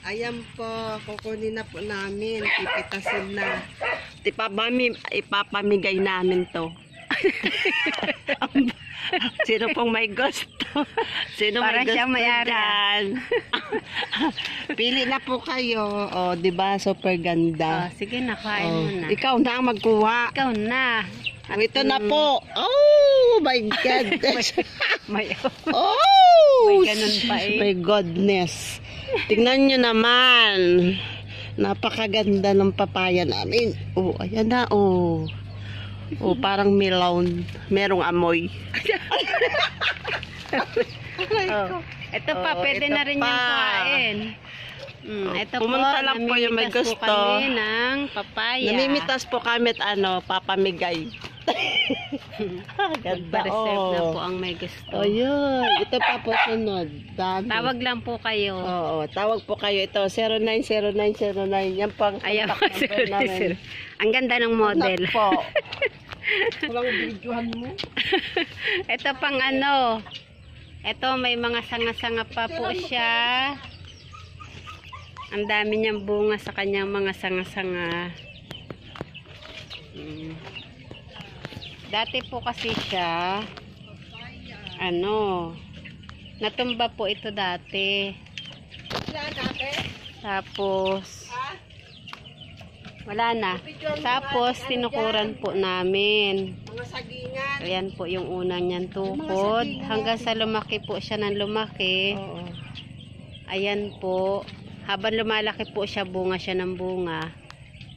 Ayan po, kukunin na po namin. Pipitasin na. Ipapamigay namin to. Sino pong may gusto? Sino Para may gusto siya may-ari. dyan? Pili na po kayo. O, diba? Super Oh, ganda. sige na, kain Oh, mo na. ikaw na ang magkuha. Ikaw na. Oh, ito na po. Oh my God. May, Oh! May ganun pa eh. My goodness. Tingnan nyo naman. Napakaganda ng papaya namin. Oh, ayan na. Oh. Oh, parang melon. Merong amoy. oh. Ito pa, Oh, pwede ito na rin pa. yung kain. Ito po, Pumunta lang po yung may namimitas gusto. po kami ng papaya. Namimitas po kami at papamigay. Ganda. Pa-reserve na po Oh. ang may gusto. Oh, yun. Ito pa po sunod. Dami. Tawag lang po kayo. Oo, tawag po kayo ito. 090909. Yan po ang Ayaw contact sir, number namin. sir. Ang ganda ng model. Anak po. Walang videohan mo. Ito pang ano. Ito may mga sanga-sanga pa po siya. Ang dami niyang bunga sa kanyang mga sanga-sanga. Dati po kasi siya natumba po ito dati. Tapos wala na. Tapos tinukuran po namin. Mga sagingan. Ayan po yung unang niyang tukod. Hanggang sa lumaki po siya ng lumaki. Oo. Ayan po. Habang lumalaki po siya, bunga siya ng bunga.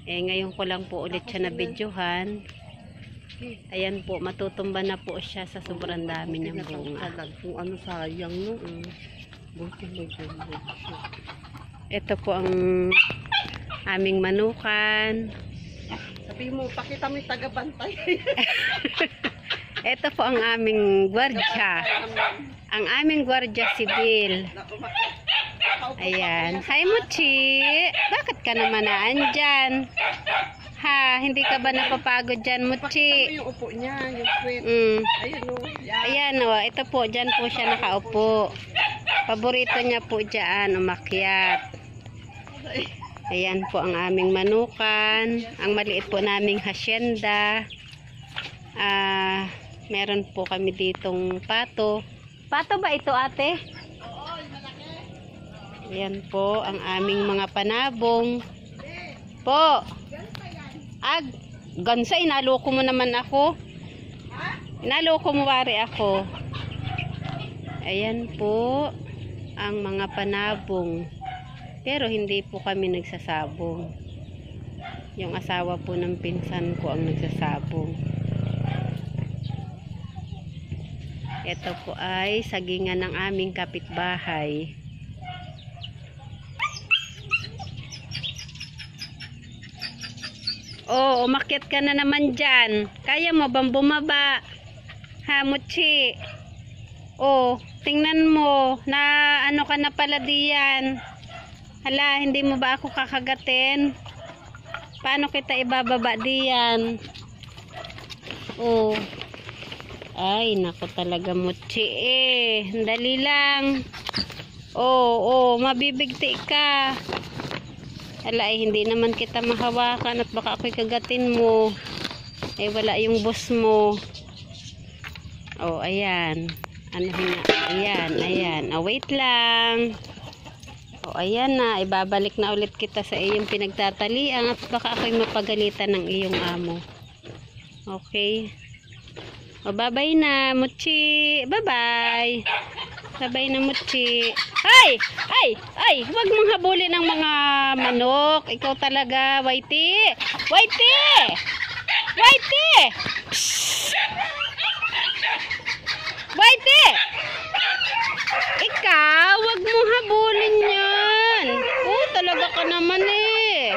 Ngayon ko lang po ulit siya na videohan. Ayan po, matutumba na po siya sa sobrang dami niyang bunga. Kung ano sayang no. Buti may ganda. Ito po ang aming manukan. Sabi mo, pakita mo yung taga-bantay. Ito po ang aming gwardya. Ang aming gwardya sibil. Ayan. Hi, Muchi. Bakit ka naman naandyan? Ha, hindi ka ba napapagod dyan, Pakita Muchi? mo yung upo niya, yung sweat. Ayun o. Ayan o, ito po, dyan po siya nakaupo. Paborito niya po dyan, umakyat. Ayan po ang aming manukan. Ang maliit po naming hasyenda. Meron po kami ditong pato. Pato ba ito, ate? Ayan po ang aming mga panabong. Po. Gansa, inaloko mo naman ako. Inaloko mo wari ako. Ayan po ang mga panabong. Pero hindi po kami nagsasabong. Yung asawa po ng pinsan ko ang nagsasabong. Ito po ay sagingan ng aming kapitbahay. Oh, umakyat ka na naman dyan. Kaya mo bang bumaba? Ha, Muchi? Oh, tingnan mo. Na ano ka na pala diyan. Hala, hindi mo ba ako kakagatin? Paano kita ibababa diyan? Oh. Ay, naku talaga, Muchi eh. Dali lang. Oh, mabibigti ka. Hala, hindi naman kita mahawakan at baka ako'y kagatin mo. Wala yung boss mo. Oh, ayan. Ano nga? Ayan. Oh, wait lang. Oh, ayan na. Ibabalik na ulit kita sa iyong pinagtatalian at baka ako'y mapagalitan ng iyong amo. Okay. Oh, bye-bye na, Muchi. Bye-bye. Bye-bye na, Muchi. Ay! Huwag mong habulin ng mga manok. Ikaw talaga, Whitey. Whitey! Psst! Whitey! Ikaw, huwag mong habulin yan. Oh, talaga ka naman eh.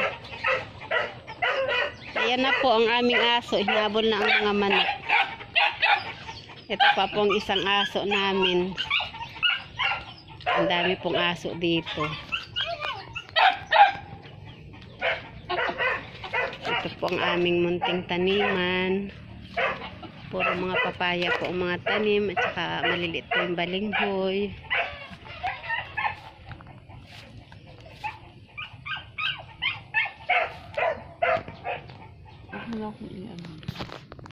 Ayan na po ang aming aso. Hinabol na ang mga manok. Ito pa po ang isang aso namin. Ang dami pong aso dito. Ito po ang aming munting taniman. Puro mga papaya po ang mga tanim. At saka maliliit po yung balinghoy. Hala kung iyan.